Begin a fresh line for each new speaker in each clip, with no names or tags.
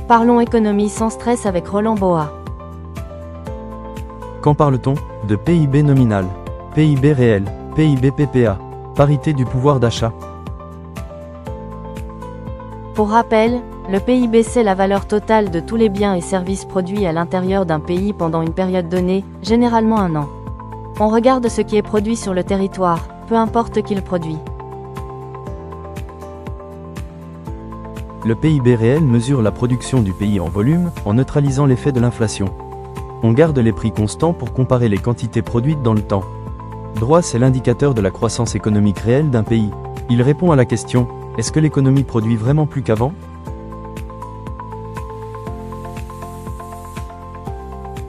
Parlons économie sans stress avec Roland Boa.
Quand parle-t-on de PIB nominal, PIB réel, PIB PPA, parité du pouvoir d'achat?
Pour rappel, le PIB c'est la valeur totale de tous les biens et services produits à l'intérieur d'un pays pendant une période donnée, généralement un an. On regarde ce qui est produit sur le territoire, peu importe qui le produit.
Le PIB réel mesure la production du pays en volume, en neutralisant l'effet de l'inflation. On garde les prix constants pour comparer les quantités produites dans le temps. Droit, c'est l'indicateur de la croissance économique réelle d'un pays. Il répond à la question, est-ce que l'économie produit vraiment plus qu'avant?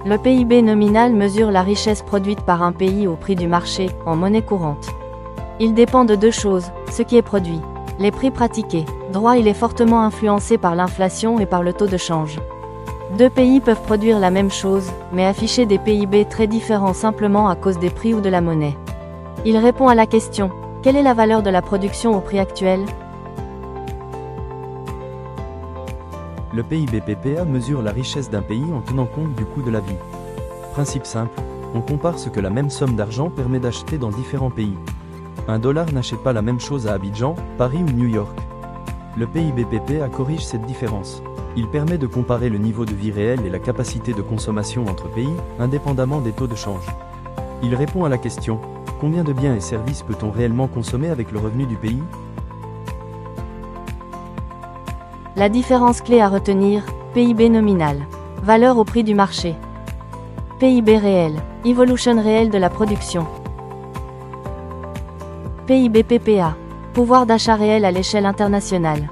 Le PIB nominal mesure la richesse produite par un pays au prix du marché, en monnaie courante. Il dépend de deux choses, ce qui est produit, les prix pratiqués. Droit, il est fortement influencé par l'inflation et par le taux de change. Deux pays peuvent produire la même chose, mais afficher des PIB très différents simplement à cause des prix ou de la monnaie. Il répond à la question, quelle est la valeur de la production au prix actuel?
Le PIB PPA mesure la richesse d'un pays en tenant compte du coût de la vie. Principe simple, on compare ce que la même somme d'argent permet d'acheter dans différents pays. Un dollar n'achète pas la même chose à Abidjan, Paris ou New York. Le PIB PPA corrige cette différence. Il permet de comparer le niveau de vie réel et la capacité de consommation entre pays, indépendamment des taux de change. Il répond à la question, combien de biens et services peut-on réellement consommer avec le revenu du pays?
La différence clé à retenir, PIB nominal. Valeur au prix du marché. PIB réel. Évolution réelle de la production. PIB PPA. Pouvoir d'achat réel à l'échelle internationale.